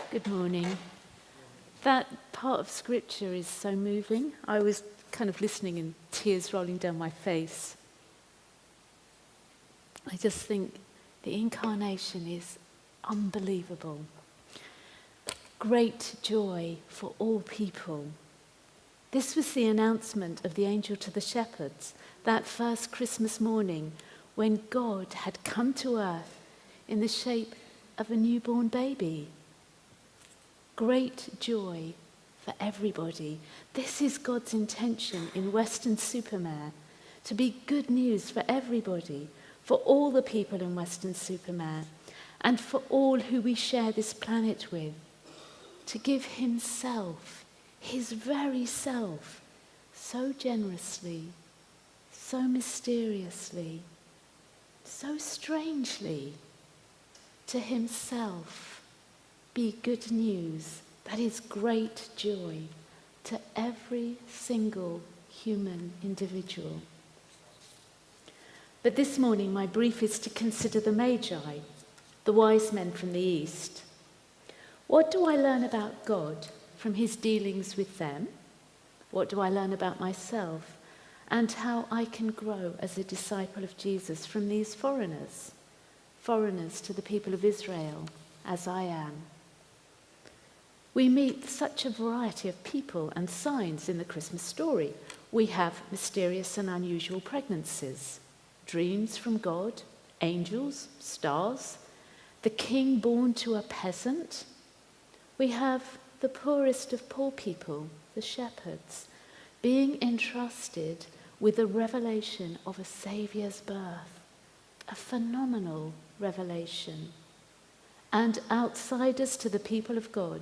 Good morning. That part of scripture is so moving. I was kind of listening and tears rolling down my face. I just think the incarnation is unbelievable. Great joy for all people. This was the announcement of the angel to the shepherds that first Christmas morning when God had come to earth in the shape of a newborn baby. Great joy for everybody. This is God's intention in Weston-super-Mare, to be good news for everybody, for all the people in Weston-super-Mare, and for all who we share this planet with, to give himself, his very self, so generously, so mysteriously, so strangely, to himself. Be good news, that is great joy to every single human individual. But this morning my brief is to consider the Magi, the wise men from the East. What do I learn about God from his dealings with them? What do I learn about myself and how I can grow as a disciple of Jesus from these foreigners to the people of Israel, as I am? We meet such a variety of people and signs in the Christmas story. We have mysterious and unusual pregnancies, dreams from God, angels, stars, the king born to a peasant. We have the poorest of poor people, the shepherds, being entrusted with the revelation of a Saviour's birth, a phenomenal revelation, and outsiders to the people of God,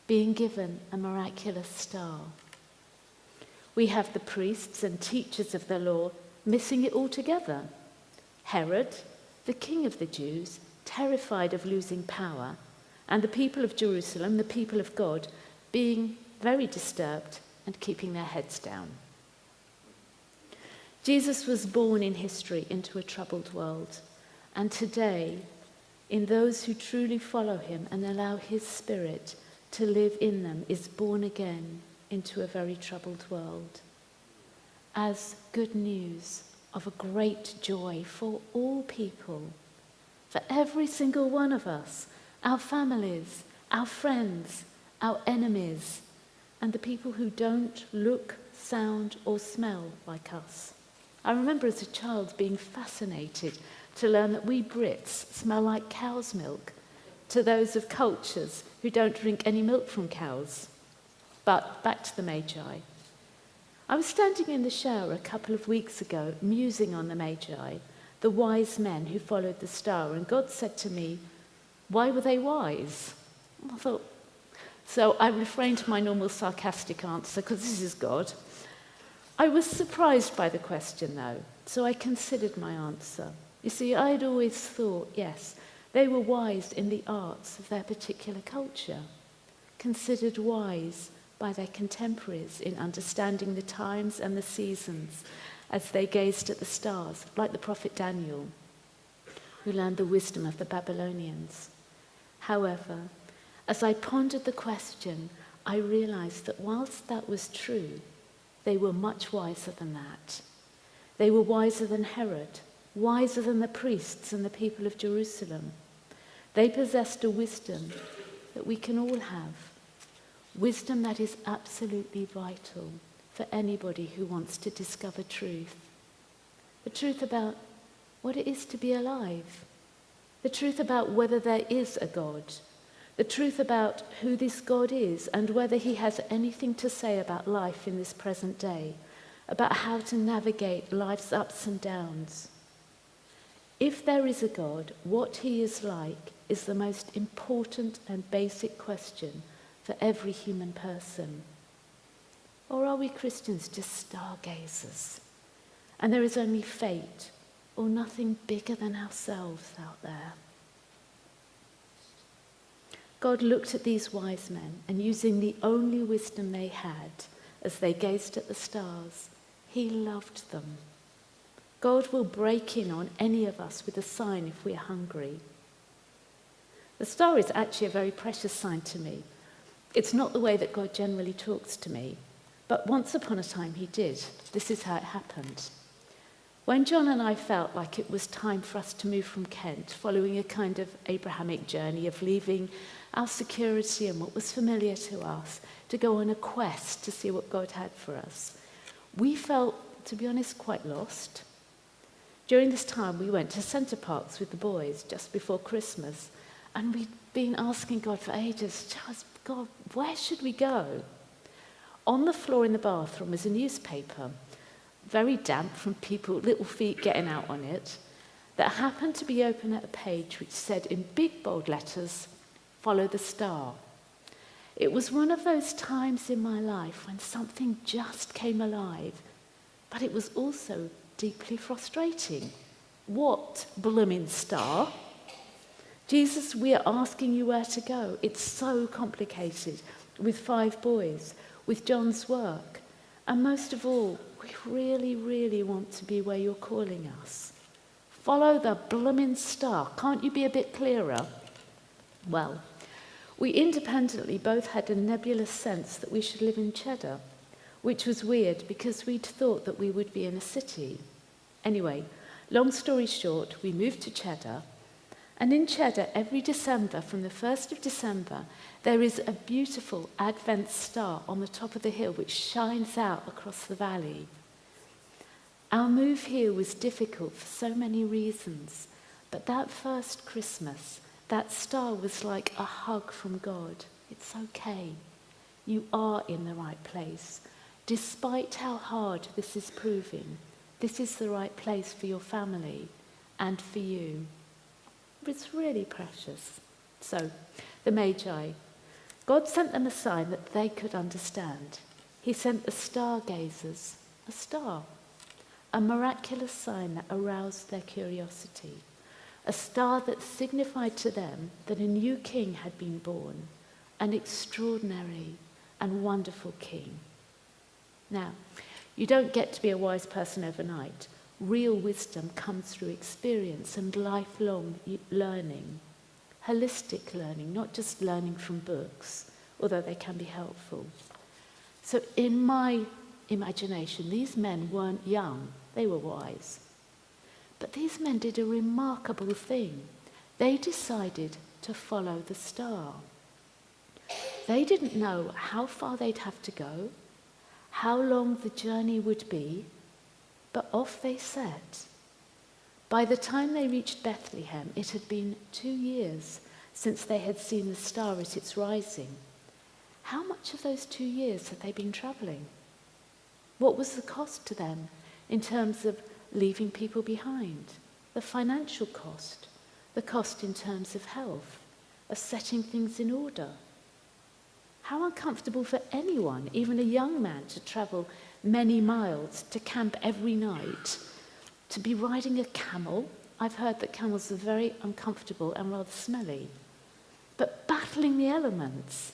being given a miraculous star. We have the priests and teachers of the law missing it altogether. Herod, the king of the Jews, terrified of losing power, and the people of Jerusalem, the people of God, being very disturbed and keeping their heads down. Jesus was born in history into a troubled world, and today, in those who truly follow him and allow his Spirit to live in them, is born again into a very troubled world as good news of a great joy for all people, for every single one of us, our families, our friends, our enemies, and the people who don't look, sound, or smell like us. I remember as a child being fascinated to learn that we Brits smell like cow's milk to those of cultures who don't drink any milk from cows. But back to the Magi. I was standing in the shower a couple of weeks ago, musing on the Magi, the wise men who followed the star, and God said to me, why were they wise? I thought, so I refrained my normal sarcastic answer, because this is God. I was surprised by the question, though, so I considered my answer. You see, I'd always thought, yes, they were wise in the arts of their particular culture, considered wise by their contemporaries in understanding the times and the seasons as they gazed at the stars, like the prophet Daniel, who learned the wisdom of the Babylonians. However, as I pondered the question, I realized that whilst that was true, they were much wiser than that. They were wiser than Herod, wiser than the priests and the people of Jerusalem. They possessed a wisdom that we can all have, wisdom that is absolutely vital for anybody who wants to discover truth. The truth about what it is to be alive, the truth about whether there is a God, the truth about who this God is and whether he has anything to say about life in this present day, about how to navigate life's ups and downs. If there is a God, what he is like is the most important and basic question for every human person. Or are we Christians just stargazers? And there is only fate or nothing bigger than ourselves out there. God looked at these wise men, and using the only wisdom they had as they gazed at the stars, he loved them. God will break in on any of us with a sign if we're hungry. The star is actually a very precious sign to me. It's not the way that God generally talks to me, but once upon a time he did. This is how it happened. When John and I felt like it was time for us to move from Kent, following a kind of Abrahamic journey of leaving our security and what was familiar to us, to go on a quest to see what God had for us, we felt, to be honest, quite lost. During this time, we went to Centre Parks with the boys just before Christmas, and we'd been asking God for ages, God, where should we go? On the floor in the bathroom was a newspaper, very damp from people, little feet getting out on it, that happened to be open at a page which said in big bold letters, "Follow the star." It was one of those times in my life when something just came alive, but it was also deeply frustrating. What blooming star? Jesus, we are asking you where to go. It's so complicated, with 5 boys, with John's work, and most of all, we really, really want to be where you're calling us. Follow the blooming star. Can't you be a bit clearer? Well, we independently both had a nebulous sense that we should live in Cheddar, which was weird because we'd thought that we would be in a city. Anyway, long story short, we moved to Cheddar, and in Cheddar, every December, from the 1st of December, there is a beautiful Advent star on the top of the hill which shines out across the valley. Our move here was difficult for so many reasons, but that first Christmas, that star was like a hug from God. It's okay. You are in the right place. Despite how hard this is proving, this is the right place for your family and for you. It's really precious. So, the Magi. God sent them a sign that they could understand. He sent the stargazers a star, a miraculous sign that aroused their curiosity, a star that signified to them that a new king had been born, an extraordinary and wonderful king. Now, you don't get to be a wise person overnight. Real wisdom comes through experience and lifelong learning, holistic learning, not just learning from books, although they can be helpful. So in my imagination, these men weren't young, they were wise. But these men did a remarkable thing. They decided to follow the star. They didn't know how far they'd have to go, how long the journey would be, but off they set. By the time they reached Bethlehem, it had been 2 years since they had seen the star at its rising. How much of those 2 years had they been travelling? What was the cost to them in terms of leaving people behind? The financial cost, the cost in terms of health, of setting things in order. How uncomfortable for anyone, even a young man, to travel many miles, to camp every night, to be riding a camel. I've heard that camels are very uncomfortable and rather smelly. But battling the elements.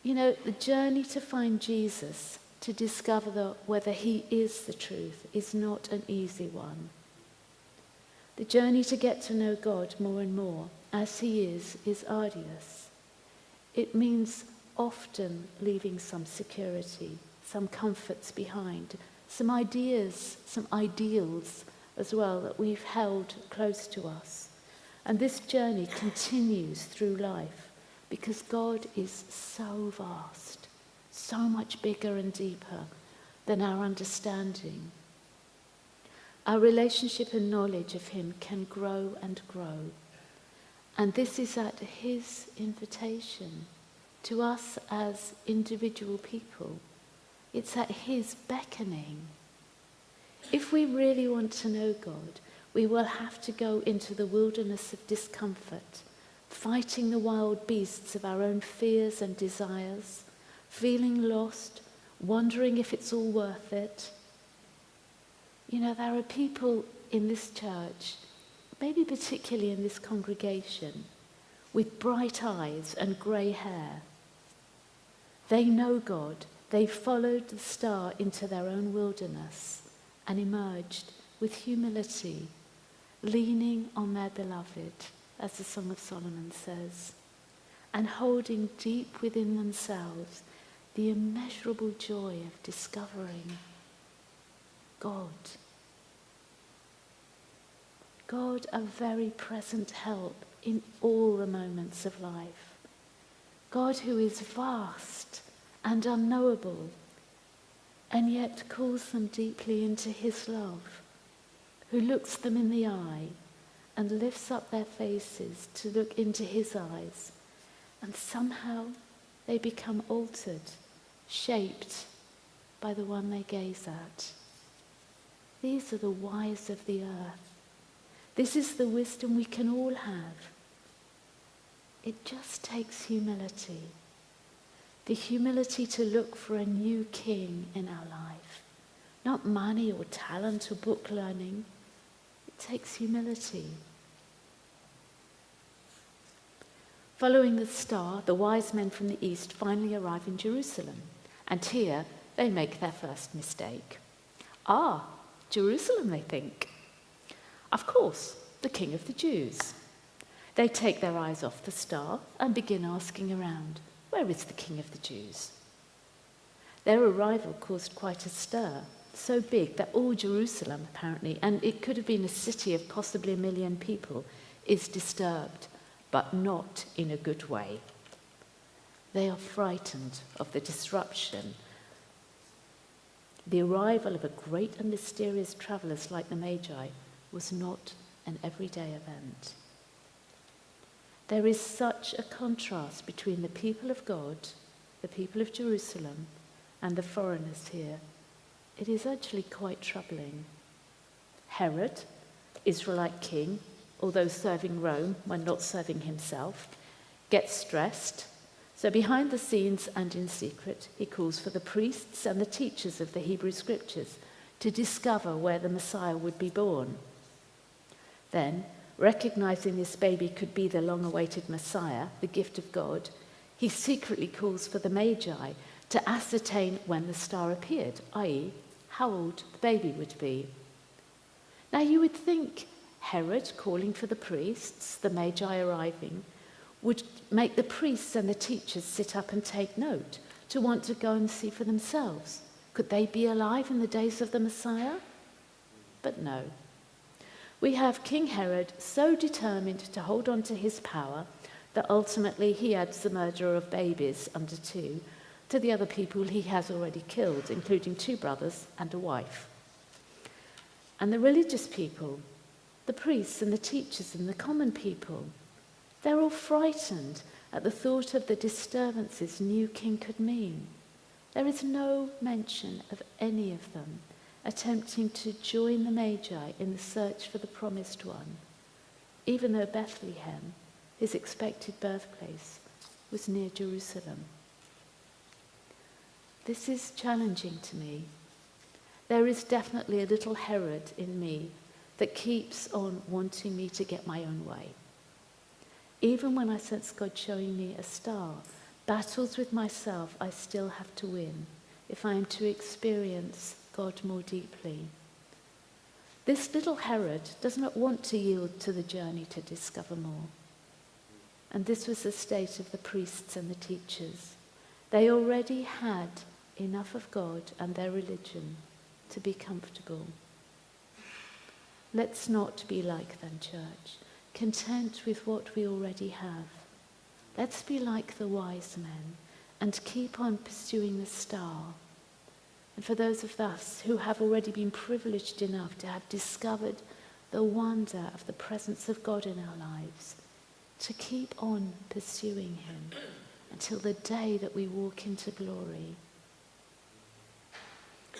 You know, the journey to find Jesus, to discover whether he is the truth, is not an easy one. The journey to get to know God more and more, as he is arduous. It means often leaving some security, some comforts behind, some ideas, some ideals as well that we've held close to us. And this journey continues through life because God is so vast, so much bigger and deeper than our understanding. Our relationship and knowledge of him can grow and grow. And this is at his invitation to us as individual people. It's at his beckoning. If we really want to know God, we will have to go into the wilderness of discomfort, fighting the wild beasts of our own fears and desires, feeling lost, wondering if it's all worth it. You know, there are people in this church, maybe particularly in this congregation, with bright eyes and grey hair. They know God. They followed the star into their own wilderness and emerged with humility, leaning on their beloved, as the Song of Solomon says, and holding deep within themselves the immeasurable joy of discovering God. God, a very present help in all the moments of life. God who is vast and unknowable, and yet calls them deeply into his love, who looks them in the eye and lifts up their faces to look into his eyes, and somehow they become altered, shaped by the one they gaze at. These are the wise of the earth. This is the wisdom we can all have. It just takes humility. The humility to look for a new king in our life. Not money or talent or book learning. It takes humility. Following the star, the wise men from the east finally arrive in Jerusalem. And here they make their first mistake. Ah, Jerusalem, they think. Of course, the King of the Jews. They take their eyes off the star and begin asking around, where is the King of the Jews? Their arrival caused quite a stir, so big that all Jerusalem, apparently, and it could have been a city of possibly 1 million people, is disturbed, but not in a good way. They are frightened of the disruption. The arrival of a great and mysterious travellers like the Magi was not an everyday event. There is such a contrast between the people of God, the people of Jerusalem, and the foreigners here. It is actually quite troubling. Herod, Israelite king, although serving Rome when not serving himself, gets stressed. So behind the scenes and in secret, he calls for the priests and the teachers of the Hebrew scriptures to discover where the Messiah would be born. Then, recognizing this baby could be the long-awaited Messiah, the gift of God, he secretly calls for the Magi to ascertain when the star appeared, i.e., how old the baby would be. Now you would think Herod calling for the priests, the Magi arriving, would make the priests and the teachers sit up and take note, to want to go and see for themselves. Could they be alive in the days of the Messiah? But no. We have King Herod so determined to hold on to his power that ultimately he adds the murder of babies under 2 to the other people he has already killed, including 2 brothers and a wife. And the religious people, the priests and the teachers and the common people, they're all frightened at the thought of the disturbances new king could mean. There is no mention of any of them attempting to join the Magi in the search for the promised one, even though Bethlehem, his expected birthplace, was near Jerusalem. This is challenging to me. There is definitely a little Herod in me that keeps on wanting me to get my own way. Even when I sense God showing me a star, battles with myself I still have to win if I am to experience God more deeply. This little Herod does not want to yield to the journey to discover more. And this was the state of the priests and the teachers. They already had enough of God and their religion to be comfortable. Let's not be like them, church, content with what we already have. Let's be like the wise men and keep on pursuing the star. And for those of us who have already been privileged enough to have discovered the wonder of the presence of God in our lives, to keep on pursuing him until the day that we walk into glory.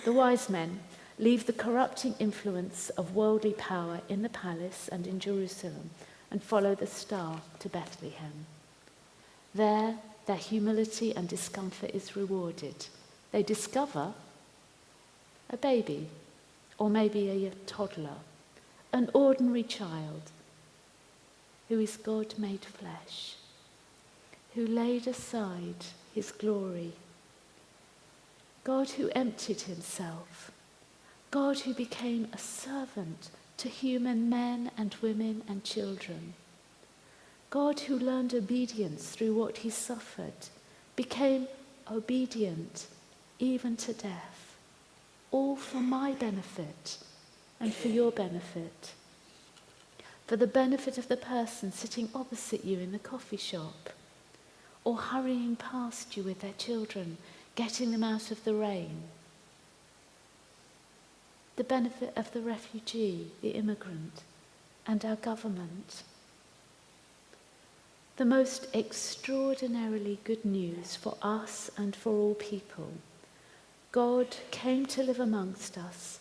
The wise men leave the corrupting influence of worldly power in the palace and in Jerusalem and follow the star to Bethlehem. There, their humility and discomfort is rewarded. They discover a baby, or maybe a toddler, an ordinary child, who is God made flesh, who laid aside his glory, God who emptied himself, God who became a servant to human men and women and children, God, who learned obedience through what he suffered, became obedient even to death, all for my benefit and for your benefit, for the benefit of the person sitting opposite you in the coffee shop, or hurrying past you with their children, getting them out of the rain, the benefit of the refugee, the immigrant, and our government. The most extraordinarily good news for us and for all people. God came to live amongst us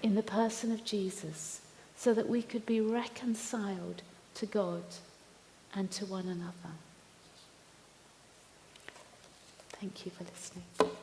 in the person of Jesus so that we could be reconciled to God and to one another. Thank you for listening.